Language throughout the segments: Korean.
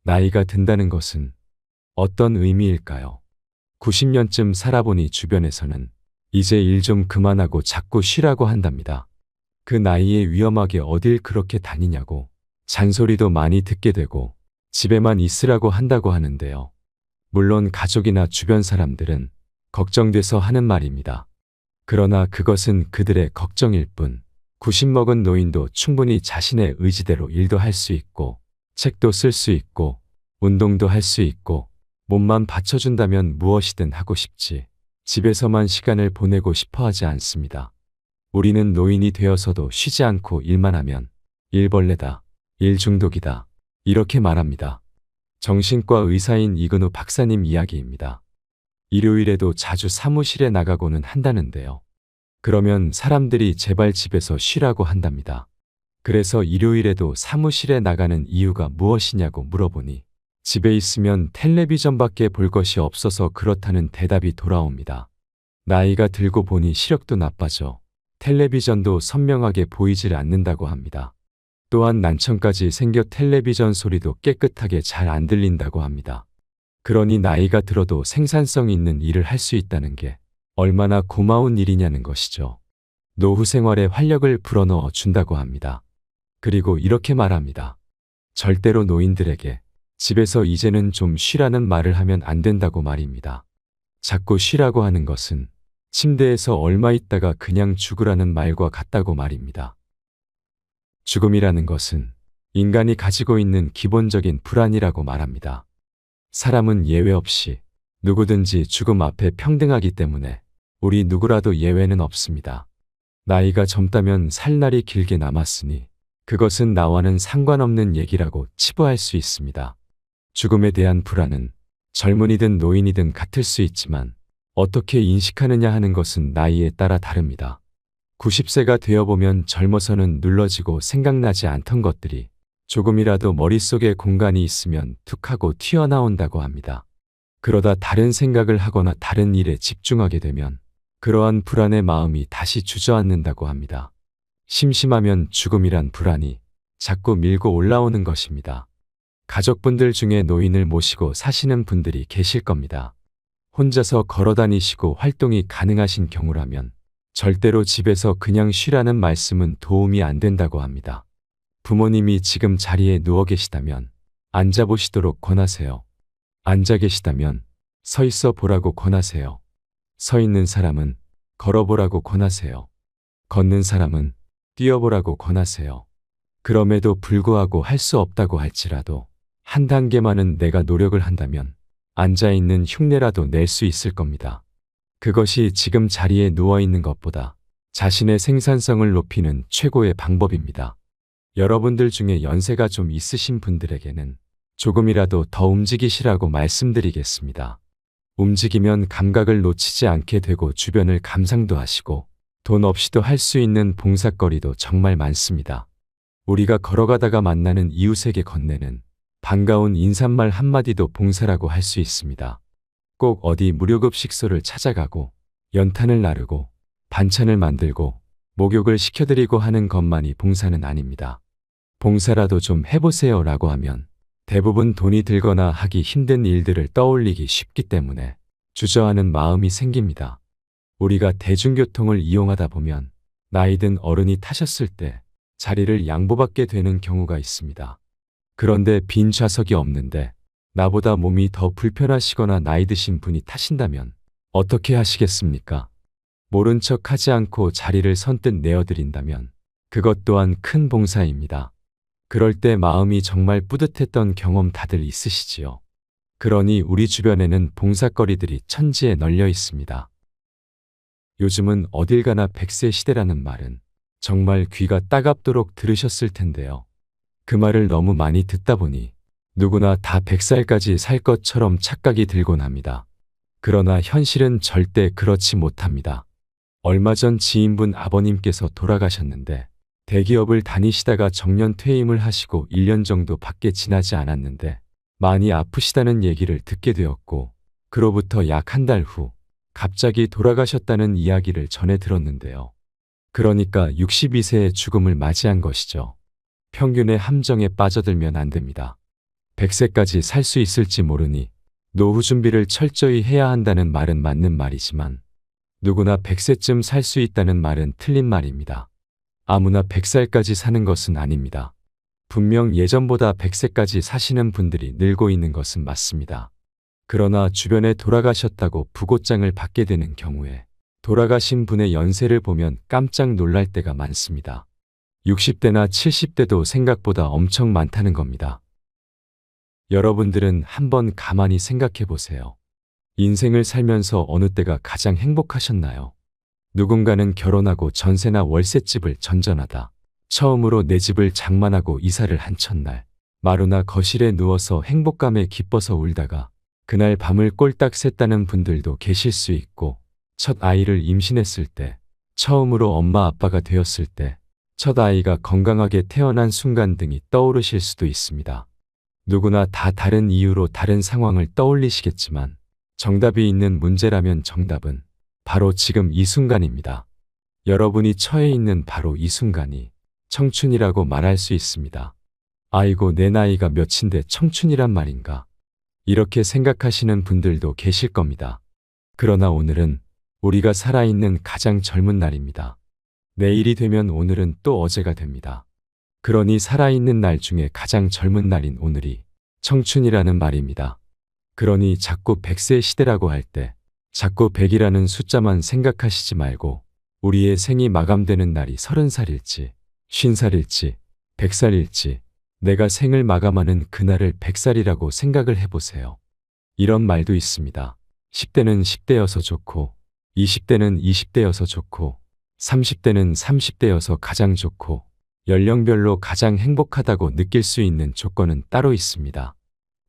나이가 든다는 것은 어떤 의미일까요? 90년쯤 살아보니 주변에서는 이제 일 좀 그만하고 자꾸 쉬라고 한답니다. 그 나이에 위험하게 어딜 그렇게 다니냐고 잔소리도 많이 듣게 되고 집에만 있으라고 한다고 하는데요. 물론 가족이나 주변 사람들은 걱정돼서 하는 말입니다. 그러나 그것은 그들의 걱정일 뿐 90 먹은 노인도 충분히 자신의 의지대로 일도 할 수 있고 책도 쓸 수 있고 운동도 할 수 있고 몸만 받쳐준다면 무엇이든 하고 싶지 집에서만 시간을 보내고 싶어 하지 않습니다. 우리는 노인이 되어서도 쉬지 않고 일만 하면 일벌레다, 일 중독이다 이렇게 말합니다. 정신과 의사인 이근우 박사님 이야기입니다. 일요일에도 자주 사무실에 나가고는 한다는데요. 그러면 사람들이 제발 집에서 쉬라고 한답니다. 그래서 일요일에도 사무실에 나가는 이유가 무엇이냐고 물어보니 집에 있으면 텔레비전밖에 볼 것이 없어서 그렇다는 대답이 돌아옵니다. 나이가 들고 보니 시력도 나빠져 텔레비전도 선명하게 보이질 않는다고 합니다. 또한 난청까지 생겨 텔레비전 소리도 깨끗하게 잘 안 들린다고 합니다. 그러니 나이가 들어도 생산성 있는 일을 할 수 있다는 게 얼마나 고마운 일이냐는 것이죠. 노후 생활에 활력을 불어넣어 준다고 합니다. 그리고 이렇게 말합니다. 절대로 노인들에게 집에서 이제는 좀 쉬라는 말을 하면 안 된다고 말입니다. 자꾸 쉬라고 하는 것은 침대에서 얼마 있다가 그냥 죽으라는 말과 같다고 말입니다. 죽음이라는 것은 인간이 가지고 있는 기본적인 불안이라고 말합니다. 사람은 예외 없이 누구든지 죽음 앞에 평등하기 때문에 우리 누구라도 예외는 없습니다. 나이가 젊다면 살 날이 길게 남았으니 그것은 나와는 상관없는 얘기라고 치부할 수 있습니다. 죽음에 대한 불안은 젊은이든 노인이든 같을 수 있지만 어떻게 인식하느냐 하는 것은 나이에 따라 다릅니다. 90세가 되어보면 젊어서는 눌러지고 생각나지 않던 것들이 조금이라도 머릿속에 공간이 있으면 툭 하고 튀어나온다고 합니다. 그러다 다른 생각을 하거나 다른 일에 집중하게 되면 그러한 불안의 마음이 다시 주저앉는다고 합니다. 심심하면 죽음이란 불안이 자꾸 밀고 올라오는 것입니다. 가족분들 중에 노인을 모시고 사시는 분들이 계실 겁니다. 혼자서 걸어 다니시고 활동이 가능하신 경우라면 절대로 집에서 그냥 쉬라는 말씀은 도움이 안 된다고 합니다. 부모님이 지금 자리에 누워 계시다면 앉아보시도록 권하세요. 앉아 계시다면 서 있어 보라고 권하세요. 서 있는 사람은 걸어보라고 권하세요. 걷는 사람은 뛰어보라고 권하세요. 그럼에도 불구하고 할 수 없다고 할지라도 한 단계만은 내가 노력을 한다면 앉아있는 흉내라도 낼 수 있을 겁니다. 그것이 지금 자리에 누워있는 것보다 자신의 생산성을 높이는 최고의 방법입니다. 여러분들 중에 연세가 좀 있으신 분들에게는 조금이라도 더 움직이시라고 말씀드리겠습니다. 움직이면 감각을 놓치지 않게 되고 주변을 감상도 하시고 돈 없이도 할 수 있는 봉사거리도 정말 많습니다. 우리가 걸어가다가 만나는 이웃에게 건네는 반가운 인사말 한마디도 봉사라고 할 수 있습니다. 꼭 어디 무료급식소를 찾아가고 연탄을 나르고 반찬을 만들고 목욕을 시켜드리고 하는 것만이 봉사는 아닙니다. 봉사라도 좀 해보세요 라고 하면 대부분 돈이 들거나 하기 힘든 일들을 떠올리기 쉽기 때문에 주저하는 마음이 생깁니다. 우리가 대중교통을 이용하다 보면 나이든 어른이 타셨을 때 자리를 양보받게 되는 경우가 있습니다. 그런데 빈 좌석이 없는데 나보다 몸이 더 불편하시거나 나이 드신 분이 타신다면 어떻게 하시겠습니까? 모른 척 하지 않고 자리를 선뜻 내어드린다면 그것 또한 큰 봉사입니다. 그럴 때 마음이 정말 뿌듯했던 경험 다들 있으시지요? 그러니 우리 주변에는 봉사거리들이 천지에 널려 있습니다. 요즘은 어딜 가나 100세 시대라는 말은 정말 귀가 따갑도록 들으셨을 텐데요. 그 말을 너무 많이 듣다 보니 누구나 다 100살까지 살 것처럼 착각이 들곤 합니다. 그러나 현실은 절대 그렇지 못합니다. 얼마 전 지인분 아버님께서 돌아가셨는데 대기업을 다니시다가 정년 퇴임을 하시고 1년 정도 밖에 지나지 않았는데 많이 아프시다는 얘기를 듣게 되었고 그로부터 약 한 달 후 갑자기 돌아가셨다는 이야기를 전해 들었는데요. 그러니까 62세의 죽음을 맞이한 것이죠. 평균의 함정에 빠져들면 안 됩니다. 100세까지 살 수 있을지 모르니 노후 준비를 철저히 해야 한다는 말은 맞는 말이지만 누구나 100세쯤 살 수 있다는 말은 틀린 말입니다. 아무나 100살까지 사는 것은 아닙니다. 분명 예전보다 100세까지 사시는 분들이 늘고 있는 것은 맞습니다. 그러나 주변에 돌아가셨다고 부고장을 받게 되는 경우에 돌아가신 분의 연세를 보면 깜짝 놀랄 때가 많습니다. 60대나 70대도 생각보다 엄청 많다는 겁니다. 여러분들은 한번 가만히 생각해 보세요. 인생을 살면서 어느 때가 가장 행복하셨나요? 누군가는 결혼하고 전세나 월세집을 전전하다 처음으로 내 집을 장만하고 이사를 한 첫날 마루나 거실에 누워서 행복감에 기뻐서 울다가 그날 밤을 꼴딱 샜다는 분들도 계실 수 있고, 첫 아이를 임신했을 때, 처음으로 엄마 아빠가 되었을 때, 첫 아이가 건강하게 태어난 순간 등이 떠오르실 수도 있습니다. 누구나 다 다른 이유로 다른 상황을 떠올리시겠지만 정답이 있는 문제라면 정답은 바로 지금 이 순간입니다. 여러분이 처해 있는 바로 이 순간이 청춘이라고 말할 수 있습니다. 아이고, 내 나이가 몇인데 청춘이란 말인가? 이렇게 생각하시는 분들도 계실 겁니다. 그러나 오늘은 우리가 살아있는 가장 젊은 날입니다. 내일이 되면 오늘은 또 어제가 됩니다. 그러니 살아있는 날 중에 가장 젊은 날인 오늘이 청춘이라는 말입니다. 그러니 자꾸 100세 시대라고 할 때 자꾸 100이라는 숫자만 생각하시지 말고 우리의 생이 마감되는 날이 30살일지 50살일지 100살일지 내가 생을 마감하는 그날을 100살이라고 생각을 해보세요. 이런 말도 있습니다. 10대는 10대여서 좋고 20대는 20대여서 좋고 30대는 30대여서 가장 좋고 연령별로 가장 행복하다고 느낄 수 있는 조건은 따로 있습니다.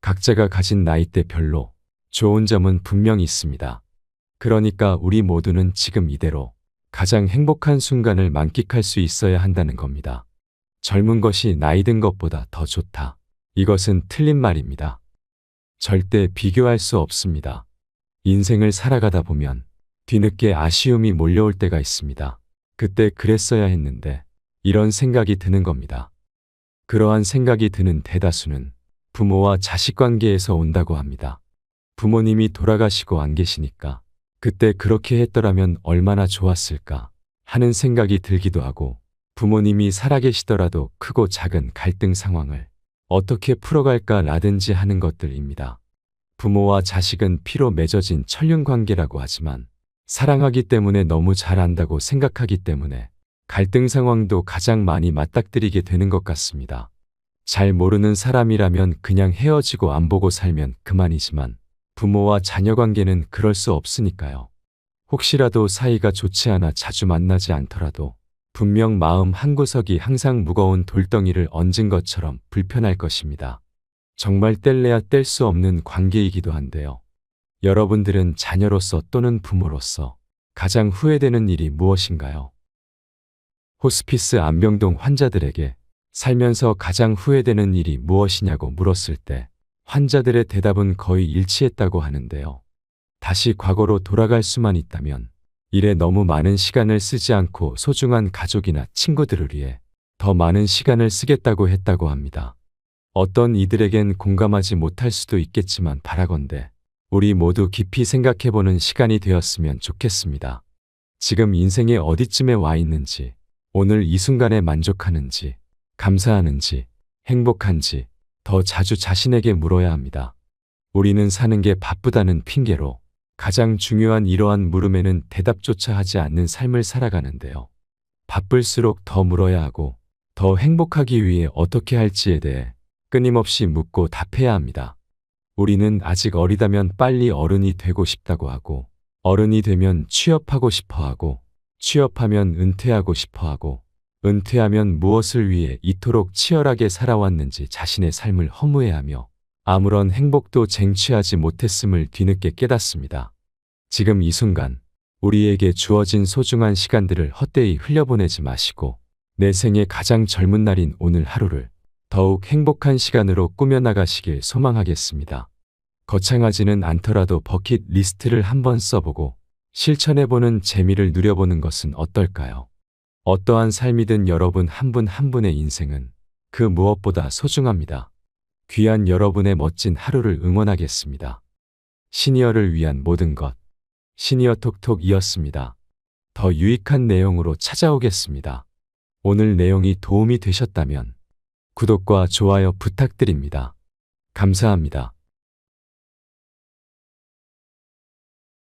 각자가 가진 나이대별로 좋은 점은 분명히 있습니다. 그러니까 우리 모두는 지금 이대로 가장 행복한 순간을 만끽할 수 있어야 한다는 겁니다. 젊은 것이 나이 든 것보다 더 좋다. 이것은 틀린 말입니다. 절대 비교할 수 없습니다. 인생을 살아가다 보면 뒤늦게 아쉬움이 몰려올 때가 있습니다. 그때 그랬어야 했는데 이런 생각이 드는 겁니다. 그러한 생각이 드는 대다수는 부모와 자식 관계에서 온다고 합니다. 부모님이 돌아가시고 안 계시니까 그때 그렇게 했더라면 얼마나 좋았을까 하는 생각이 들기도 하고, 부모님이 살아계시더라도 크고 작은 갈등 상황을 어떻게 풀어갈까라든지 하는 것들입니다. 부모와 자식은 피로 맺어진 천륜 관계라고 하지만 사랑하기 때문에 너무 잘 안다고 생각하기 때문에 갈등 상황도 가장 많이 맞닥뜨리게 되는 것 같습니다. 잘 모르는 사람이라면 그냥 헤어지고 안 보고 살면 그만이지만 부모와 자녀 관계는 그럴 수 없으니까요. 혹시라도 사이가 좋지 않아 자주 만나지 않더라도 분명 마음 한구석이 항상 무거운 돌덩이를 얹은 것처럼 불편할 것입니다. 정말 뗄래야 뗄 수 없는 관계이기도 한데요. 여러분들은 자녀로서 또는 부모로서 가장 후회되는 일이 무엇인가요? 호스피스 안병동 환자들에게 살면서 가장 후회되는 일이 무엇이냐고 물었을 때 환자들의 대답은 거의 일치했다고 하는데요. 다시 과거로 돌아갈 수만 있다면 일에 너무 많은 시간을 쓰지 않고 소중한 가족이나 친구들을 위해 더 많은 시간을 쓰겠다고 했다고 합니다. 어떤 이들에겐 공감하지 못할 수도 있겠지만 바라건대 우리 모두 깊이 생각해보는 시간이 되었으면 좋겠습니다. 지금 인생의 어디쯤에 와 있는지, 오늘 이 순간에 만족하는지, 감사하는지, 행복한지 더 자주 자신에게 물어야 합니다. 우리는 사는 게 바쁘다는 핑계로 가장 중요한 이러한 물음에는 대답조차 하지 않는 삶을 살아가는데요. 바쁠수록 더 물어야 하고 더 행복하기 위해 어떻게 할지에 대해 끊임없이 묻고 답해야 합니다. 우리는 아직 어리다면 빨리 어른이 되고 싶다고 하고, 어른이 되면 취업하고 싶어 하고, 취업하면 은퇴하고 싶어 하고, 은퇴하면 무엇을 위해 이토록 치열하게 살아왔는지 자신의 삶을 허무해하며 아무런 행복도 쟁취하지 못했음을 뒤늦게 깨닫습니다. 지금 이 순간 우리에게 주어진 소중한 시간들을 헛되이 흘려보내지 마시고 내 생의 가장 젊은 날인 오늘 하루를 더욱 행복한 시간으로 꾸며나가시길 소망하겠습니다. 거창하지는 않더라도 버킷리스트를 한번 써보고 실천해보는 재미를 누려보는 것은 어떨까요? 어떠한 삶이든 여러분 한 분 한 분의 인생은 그 무엇보다 소중합니다. 귀한 여러분의 멋진 하루를 응원하겠습니다. 시니어를 위한 모든 것. 시니어 톡톡이었습니다. 더 유익한 내용으로 찾아오겠습니다. 오늘 내용이 도움이 되셨다면 구독과 좋아요 부탁드립니다. 감사합니다.